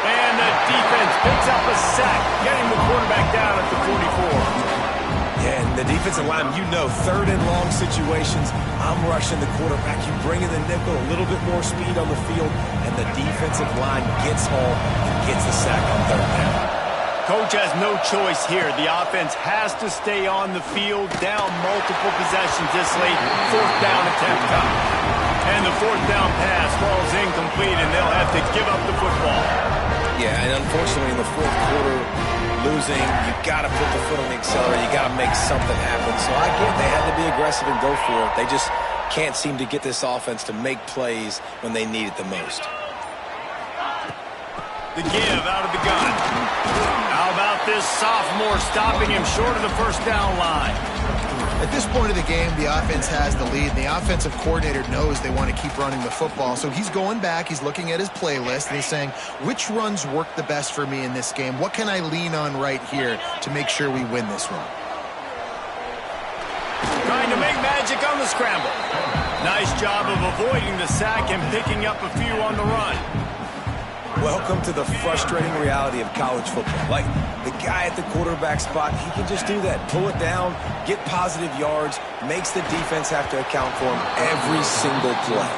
And the defense picks up a sack, getting the quarterback down at the 44. Yeah, and the defensive line, you know, third and long situations, I'm rushing the quarterback. You bring in the nickel, a little bit more speed on the field, and the defensive line gets home and gets the sack on third down. Coach has no choice here. The offense has to stay on the field, down multiple possessions this late. Fourth down attempt coming. And the fourth down pass falls incomplete, and they'll have to give up the football. Yeah, and unfortunately in the fourth quarter, losing, you got to put the foot on the accelerator. You got to make something happen. So I get they had to be aggressive and go for it. They just can't seem to get this offense to make plays when they need it the most. The give out of the gun. How about this sophomore stopping him short of the first down line? At this point of the game, the offense has the lead, and the offensive coordinator knows they want to keep running the football. So he's going back, he's looking at his playlist, and he's saying, which runs work the best for me in this game? What can I lean on right here to make sure we win this one? Trying to make magic on the scramble. Nice job of avoiding the sack and picking up a few on the run. Welcome to the frustrating reality of college football. Like, the guy at the quarterback spot, he can just do that. Pull it down, get positive yards, makes the defense have to account for him every single play.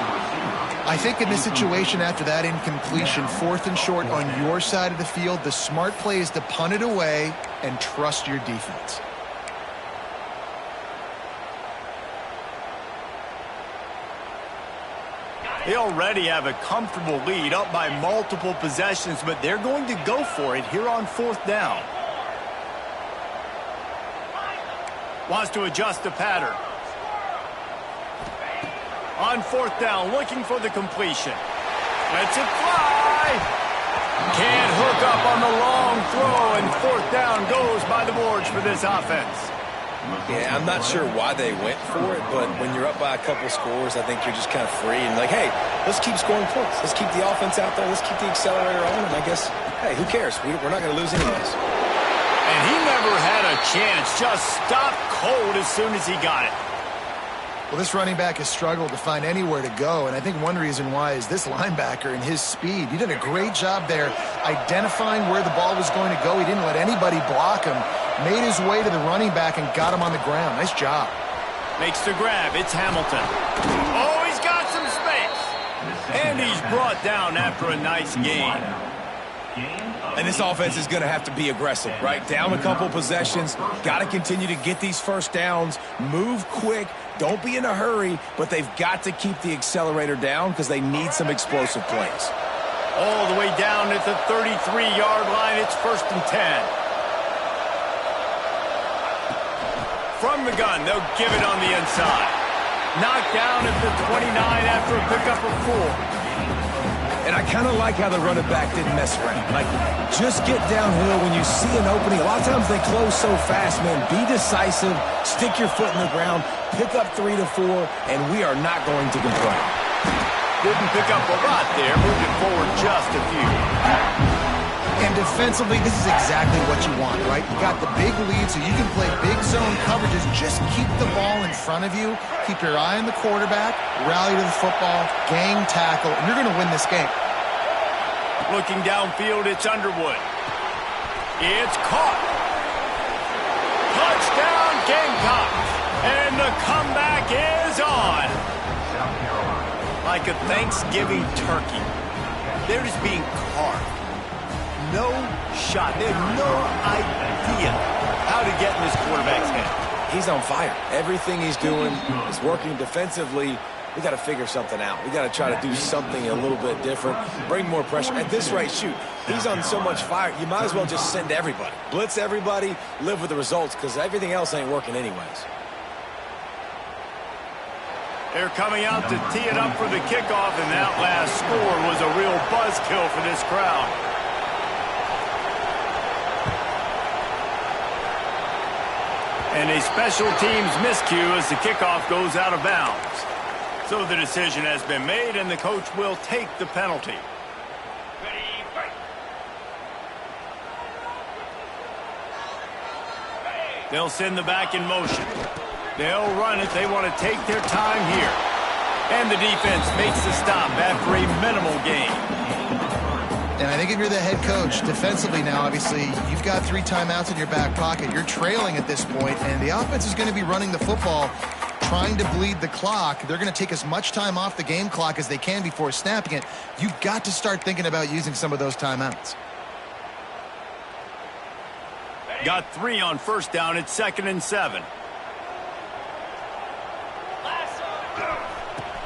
I think in this situation, after that incompletion, fourth and short on your side of the field, the smart play is to punt it away and trust your defense. They already have a comfortable lead, up by multiple possessions, but they're going to go for it here on fourth down. Wants to adjust the pattern. On fourth down, looking for the completion. Lets it fly. Can't hook up on the long throw, and fourth down goes by the boards for this offense. Yeah, I'm not sure why they went for it, but when you're up by a couple scores, I think you're just kind of free and like, hey, let's keep scoring points. Let's keep the offense out there. Let's keep the accelerator on, and I guess, hey, who cares? We're not going to lose anyways. And he never had a chance. Just stopped cold as soon as he got it. Well, this running back has struggled to find anywhere to go, and I think one reason why is this linebacker and his speed. He did a great job there identifying where the ball was going to go. He didn't let anybody block him, made his way to the running back and got him on the ground. Nice job. Makes the grab. It's Hamilton. Oh, he's got some space. And he's brought down after a nice gain. And this offense is going to have to be aggressive, right? Down a couple possessions, got to continue to get these first downs, move quick, don't be in a hurry, but they've got to keep the accelerator down because they need some explosive plays. All the way down at the 33-yard line, it's first and 10. From the gun, they'll give it on the inside. Knocked down at the 29 after a pickup of 4. And I kind of like how the running back didn't mess around. Like, just get downhill when you see an opening. A lot of times they close so fast, man. Be decisive, stick your foot in the ground, pick up 3 to 4, and we are not going to complain. Didn't pick up a lot there, moving forward just a few. And defensively, this is exactly what you want, right? You got the big lead, so you can play big zone coverages. Just keep the ball in front of you. Keep your eye on the quarterback. Rally to the football. Gang tackle. And you're going to win this game. Looking downfield, it's Underwood. It's caught. Touchdown, Gamecocks. And the comeback is on. Like a Thanksgiving turkey. They're just being carved. No shot. They have no idea how to get in this quarterback's head. He's on fire. Everything he's doing is working defensively. We got to figure something out. We got to try to do something a little bit different, bring more pressure. At this rate, shoot, he's on so much fire, you might as well just send everybody. Blitz everybody, live with the results, because everything else ain't working anyways. They're coming out to tee it up for the kickoff, and that last score was a real buzzkill for this crowd. And a special teams miscue as the kickoff goes out of bounds. So the decision has been made, and the coach will take the penalty. They'll send the back in motion. They'll run it. They want to take their time here. And the defense makes the stop after a minimal gain. And I think if you're the head coach, defensively now, obviously, you've got 3 timeouts in your back pocket. You're trailing at this point, and the offense is going to be running the football, trying to bleed the clock. They're going to take as much time off the game clock as they can before snapping it. You've got to start thinking about using some of those timeouts. Got 3 on first down. It's 2nd and 7.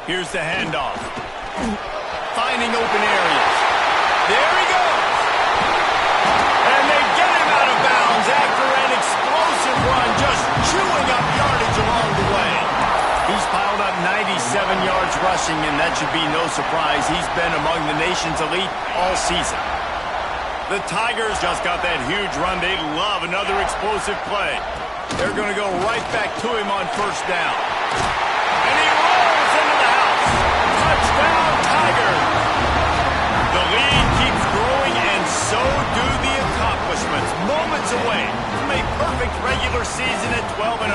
Here's the handoff. Finding open areas. There he goes. And they get him out of bounds after an explosive run, just chewing up yardage along the way. He's piled up 97 yards rushing, and that should be no surprise. He's been among the nation's elite all season. The Tigers just got that huge run. They love another explosive play. They're going to go right back to him on first down. And he rolls into the house. Touchdown, Tigers. The lead keeps growing, and so do the accomplishments. Moments away from a perfect regular season at 12-0.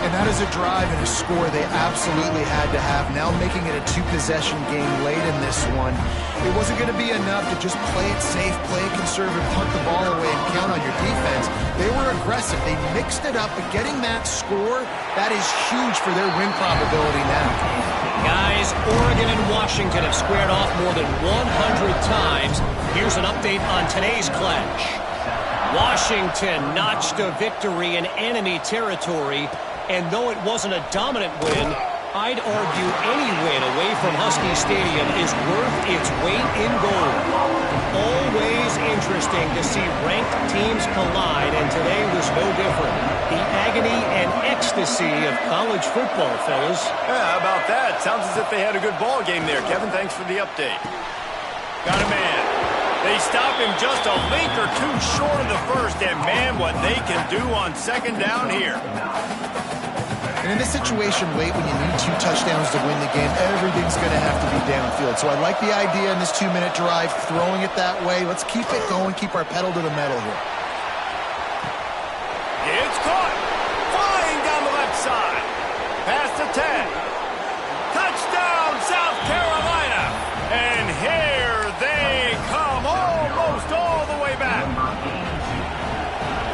And that is a drive and a score they absolutely had to have. Now making it a 2-possession game late in this one. It wasn't going to be enough to just play it safe, play it conservative, punt the ball away, and count on your defense. They were aggressive. They mixed it up, but getting that score, that is huge for their win probability now. Guys, Oregon and Washington have squared off more than 100 times. Here's an update on today's clash. Washington notched a victory in enemy territory, and though it wasn't a dominant win, I'd argue any win away from Husky Stadium is worth its weight in gold. Always interesting to see ranked teams collide, and today was no different. The agony and ecstasy of college football, fellas. Yeah, how about that? Sounds as if they had a good ball game there. Kevin, thanks for the update. Got a man. They stop him just a link or 2 short of the first, and man, what they can do on second down here. And in this situation late when you need 2 touchdowns to win the game, everything's going to have to be downfield. So I like the idea in this 2-minute drive, throwing it that way. Let's keep it going, keep our pedal to the metal here. It's caught. Flying down the left side. Past the 10. Touchdown, South Carolina. And here they come, almost all the way back.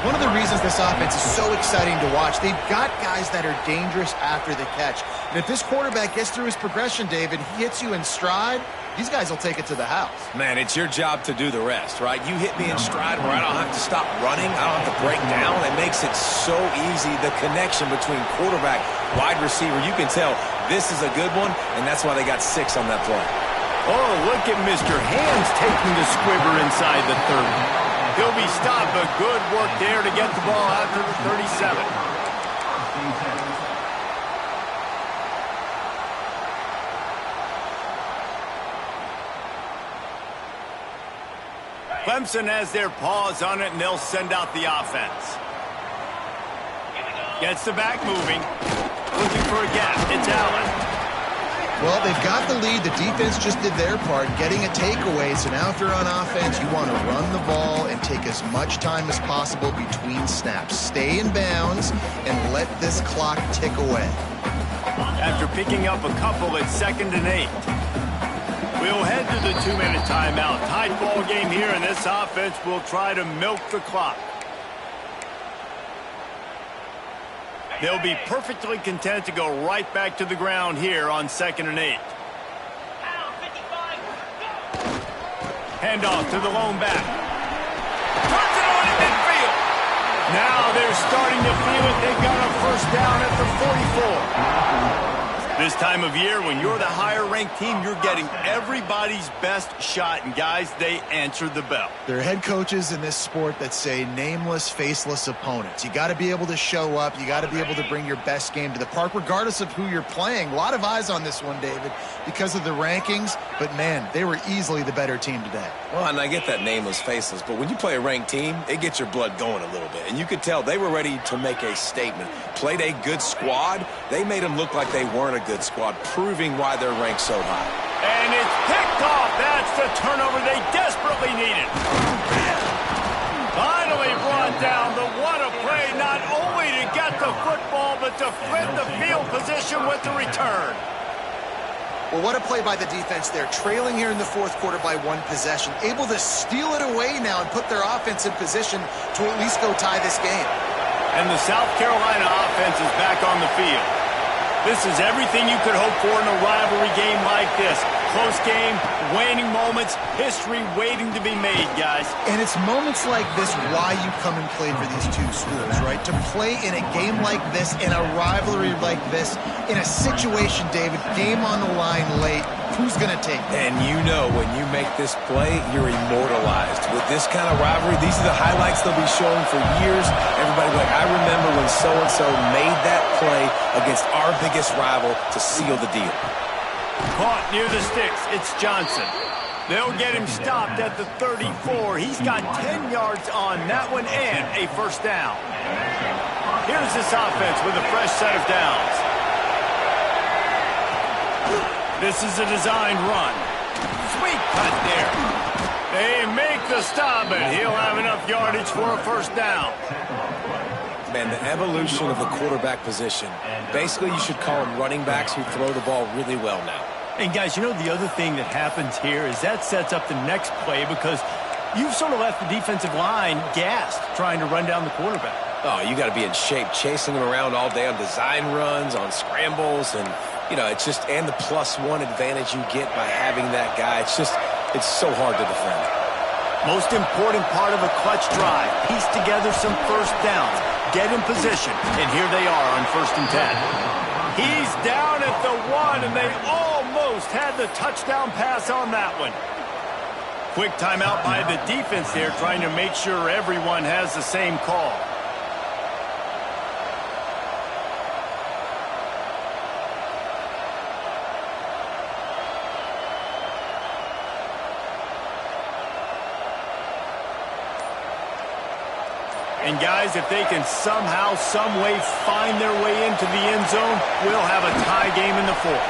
One of the reasons this offense is so exciting to watch, they've got guys that are dangerous after the catch. And if this quarterback gets through his progression, David, he hits you in stride, these guys will take it to the house. Man, it's your job to do the rest, right? You hit me in stride where I don't have to stop running. I don't have to break down. It makes it so easy, the connection between quarterback, wide receiver. You can tell this is a good one, and that's why they got 6 on that play. Oh, look at Mr. Hands taking the squibber inside the 30. He'll be stopped, but good work there to get the ball out to the 37. Clemson has their paws on it, and they'll send out the offense. Gets the back moving. Looking for a gap. It's Allen. Well, they've got the lead. The defense just did their part, getting a takeaway. So now if you're on offense, you want to run the ball and take as much time as possible between snaps. Stay in bounds and let this clock tick away. After picking up a couple, it's 2nd and 8. We'll head to the 2-minute timeout. Tied ball game here, and this offense will try to milk the clock. They'll be perfectly content to go right back to the ground here on 2nd and 8. Handoff to the lone back. Turns it on in midfield. Now they're starting to feel it. They've got a first down at the 44. This time of year, when you're the higher-ranked team, you're getting everybody's best shot. And, guys, they answered the bell. There are head coaches in this sport that say nameless, faceless opponents. You got to be able to show up. You got to be able to bring your best game to the park, regardless of who you're playing. A lot of eyes on this one, David, because of the rankings. But, man, they were easily the better team today. Well, and I get that nameless, faceless, but when you play a ranked team, it gets your blood going a little bit. And you could tell they were ready to make a statement. Played a good squad. They made them look like they weren't a good squad, proving why they're ranked so high. And it's picked off. That's the turnover they desperately needed. Finally brought down. The what a play, not only to get the football, but to flip the field position with the return. Well, what a play by the defense there. Trailing here in the fourth quarter by 1 possession. Able to steal it away now and put their offense in position to at least go tie this game. And the South Carolina offense is back on the field. This is everything you could hope for in a rivalry game like this. Close game, waning moments, history waiting to be made, guys. And it's moments like this why you come and play for these two schools, right? To play in a game like this, in a rivalry like this, in a situation, David, game on the line late, who's going to take it? And you know when you make this play, you're immortalized. With this kind of rivalry, these are the highlights they'll be showing for years. Everybody like, I remember when so-and-so made that play against our biggest rival to seal the deal. Caught near the sticks. It's Johnson. They'll get him stopped at the 34. He's got 10 yards on that one and a first down. Here's this offense with a fresh set of downs. This is a designed run. Sweet cut there. They make the stop, and he'll have enough yardage for a first down. Man, the evolution of the quarterback position. Basically, you should call them running backs who throw the ball really well now. And, guys, you know the other thing that happens here is that sets up the next play because you've sort of left the defensive line gassed trying to run down the quarterback. Oh, you got to be in shape, chasing him around all day on design runs, on scrambles, and, you know, it's just, and the +1 advantage you get by having that guy. It's so hard to defend. Most important part of a clutch drive, piece together some first downs, get in position, and here they are on 1st and 10. He's down at the 1, and they almost had the touchdown pass on that one. Quick timeout by the defense there, trying to make sure everyone has the same call. And, guys, if they can somehow, some way find their way into the end zone, we'll have a tie game in the 4th.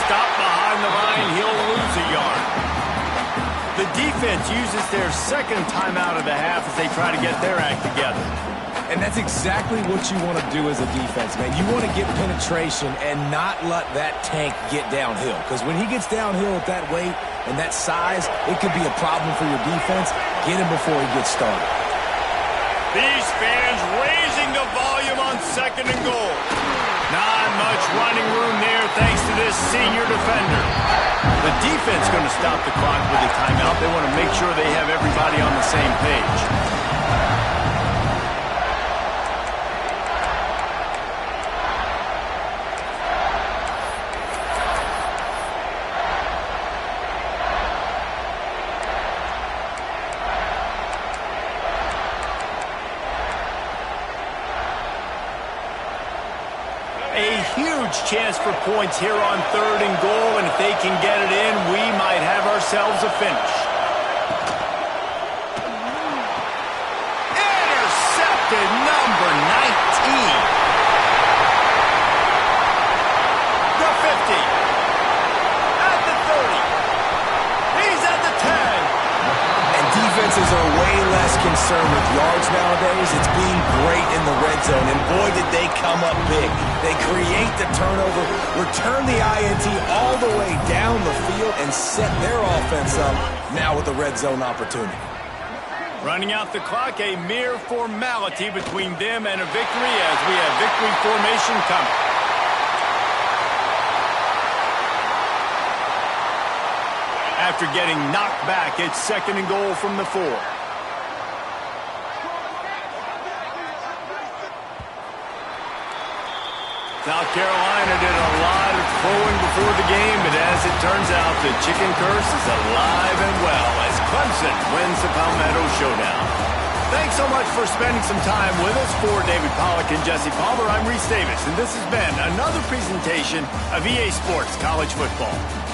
Stop behind the line, he'll lose a yard. The defense uses their second timeout of the half as they try to get their act together. And that's exactly what you want to do as a defense, man. You want to get penetration and not let that tank get downhill. Because when he gets downhill at that weight and that size, it could be a problem for your defense. Get him before he gets started. These fans raising the volume on 2nd and goal. Not much running room there thanks to this senior defender. The defense going to stop the clock with a timeout. They want to make sure they have everybody on the same page. Chance for points here on 3rd and goal, and if they can get it in, we might have ourselves a finish. Intercepted, number 19. The 50. At the 30. He's at the 10. And defenses are way less concerned with yards nowadays. It's being great in the red zone, and boy, did they come up big. They create the turnover, return the INT all the way down the field, and set their offense up now with the red zone opportunity. Running out the clock, a mere formality between them and a victory as we have victory formation coming. After getting knocked back, it's 2nd and goal from the 4. South Carolina did a lot of throwing before the game, but as it turns out, the chicken curse is alive and well as Clemson wins the Palmetto Showdown. Thanks so much for spending some time with us. For David Pollack and Jesse Palmer, I'm Reese Davis, and this has been another presentation of EA Sports College Football.